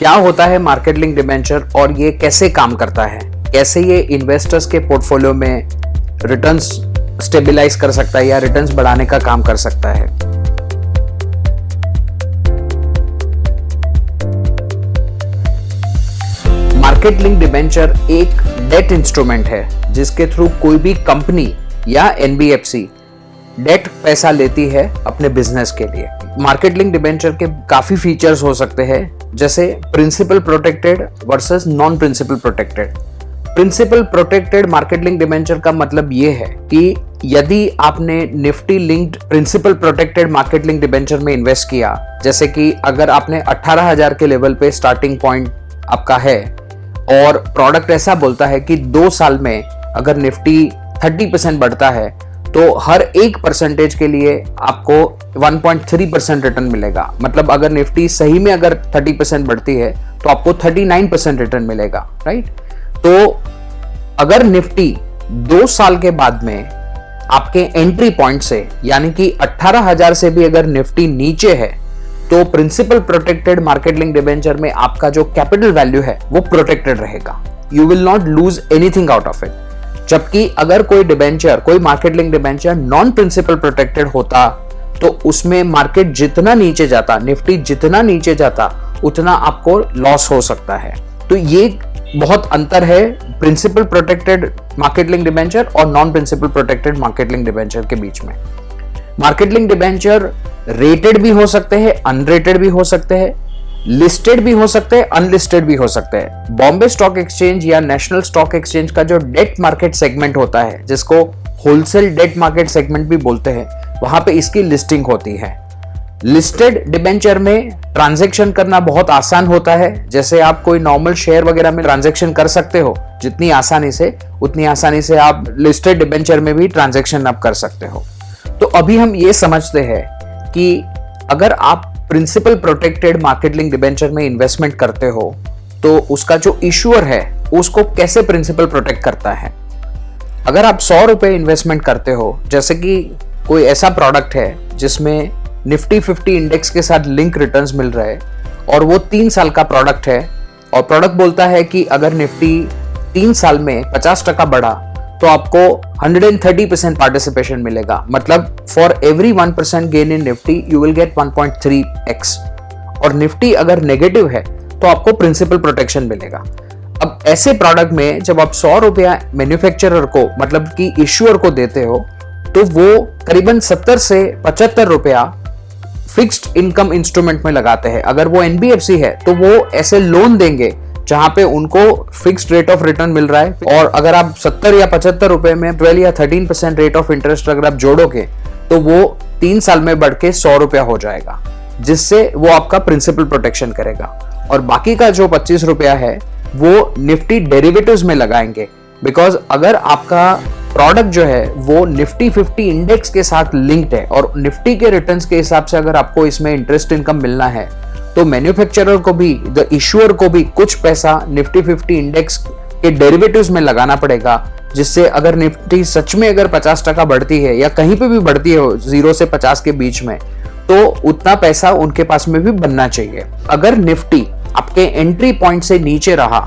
क्या होता है मार्केट लिंक डिबेंचर और ये कैसे काम करता है, कैसे ये इन्वेस्टर्स के पोर्टफोलियो में रिटर्न्स स्टेबलाइज कर सकता है या रिटर्न्स बढ़ाने का काम कर सकता है। मार्केट लिंक डिबेंचर एक डेट इंस्ट्रूमेंट है जिसके थ्रू कोई भी कंपनी या एनबीएफसी डेट पैसा लेती है अपने बिजनेस के लिए। मार्केट लिंक डिबेंचर के काफी फीचर्स हो सकते हैं, जैसे principal protected versus non principal protected. Principal protected market link debenture का मतलब ये है कि यदि आपने Nifty linked principal protected market link debenture में इन्वेस्ट किया, जैसे कि अगर आपने 18,000 के लेवल पे स्टार्टिंग पॉइंट आपका है और प्रोडक्ट ऐसा बोलता है कि 2 साल में अगर निफ्टी 30% बढ़ता है तो हर 1% के लिए आपको 1.3% रिटर्न मिलेगा। मतलब अगर निफ्टी सही में अगर 30% बढ़ती है तो आपको 39% रिटर्न मिलेगा, राइट। तो अगर निफ्टी 2 साल के बाद में आपके एंट्री पॉइंट से यानी कि 18,000 से भी अगर निफ्टी नीचे है तो principal protected market link debenture में आपका जो कैपिटल वैल्यू है वो प्रोटेक्टेड रहेगा। You will not lose anything out of it. जबकि अगर कोई डिबेंचर, कोई market link debenture non principal protected होता तो उसमें मार्केट जितना नीचे जाता, निफ्टी जितना नीचे जाता, उतना आपको लॉस हो सकता है। तो ये बहुत अंतर है principal protected market link debenture और non principal protected market link debenture के बीच में। मार्केट लिंक डिबेंचर रेटेड भी हो सकते हैं, अनरेटेड भी हो सकते हैं, लिस्टेड भी हो सकते हैं, अनलिस्टेड भी हो सकते हैं। बॉम्बे स्टॉक एक्सचेंज या नेशनल स्टॉक एक्सचेंज का जो डेट मार्केट सेगमेंट होता है, जिसको होलसेल डेट मार्केट सेगमेंट भी बोलते हैं, वहां पे इसकी लिस्टिंग होती है। लिस्टेड डिबेंचर में ट्रांजैक्शन करना बहुत आसान होता है, जैसे आप कोई नॉर्मल शेयर वगैरह में ट्रांजैक्शन कर सकते हो जितनी आसानी से, उतनी आसानी से आप लिस्टेड डिबेंचर में भी ट्रांजैक्शन आप कर सकते हो। तो अभी हम ये समझते हैं कि अगर आप principal protected market link debenture में इन्वेस्टमेंट करते हो तो उसका जो इश्यूअर है उसको कैसे प्रिंसिपल प्रोटेक्ट करता है। अगर आप 100 रुपए इन्वेस्टमेंट करते हो, जैसे कि कोई ऐसा प्रोडक्ट है जिसमें निफ्टी 50 इंडेक्स के साथ लिंक रिटर्न्स मिल रहे हैं और वो 3 साल का प्रोडक्ट है और प्रोडक्ट बोलता है कि अगर निफ्टी 3 साल में 50% बढ़ा तो आपको 130% पार्टिसिपेशन मिलेगा। मतलब for every 1% gain in Nifty you will get 1.3x। और निफ्टी अगर नेगेटिव है तो आपको प्रिंसिपल प्रोटेक्शन मिलेगा। अब ऐसे प्रोडक्ट में जब आप 100 रुपया मैन्युफैक्चरर को, मतलब कि इश्यूअर को देते हो, तो वो करीबन 70 से 75 रुपया फिक्स्ड इनकम इंस्ट्रूमेंट में लगाते हैं। अगर वो एनबीएफसी है तो वो ऐसे लोन देंगे जहां पे उनको फिक्स्ड रेट ऑफ रिटर्न मिल रहा है। और अगर आप 70 या 75 रुपए में 12 या 13% रेट ऑफ इंटरेस्ट अगर आप जोड़ोगे तो वो 3 साल में बढ़ के 100 रुपया हो जाएगा, जिससे वो आपका प्रिंसिपल प्रोटेक्शन करेगा। और बाकी का जो 25 रुपया है वो निफ्टी डेरिवेटिव्स में लगाएंगे, बिकॉज अगर आपका प्रोडक्ट जो है वो निफ्टी 50 इंडेक्स के साथ लिंक्ड है और निफ्टी के रिटर्न्स के हिसाब से अगर आपको इसमें इंटरेस्ट इनकम मिलना है तो मैन्युफैक्चरर को भी, द इश्यूअर को भी कुछ पैसा निफ्टी 50 इंडेक्स के डेरिवेटिव्स में लगाना पड़ेगा, जिससे अगर निफ्टी सच में अगर 50% बढ़ती है या कहीं पे भी बढ़ती है 0 से 50 के बीच में, तो उतना पैसा उनके पास में भी बनना चाहिए। अगर निफ्टी आपके एंट्री पॉइंट से नीचे रहा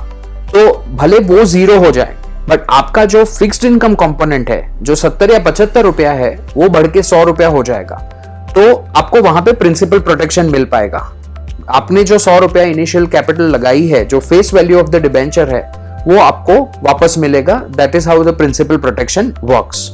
तो भले वो 0 हो जाए, बट आपका जो फिक्स्ड इनकम कंपोनेंट है जो 70 या 75 रुपया है वो बढ़ के 100 रुपया हो जाएगा। तो आपको वहां पे प्रिंसिपल प्रोटेक्शन मिल पाएगा। आपने जो 100 रुपया इनिशियल कैपिटल लगाई है, जो face value of the debenture है, वो आपको वापस मिलेगा। That is how the principal protection works.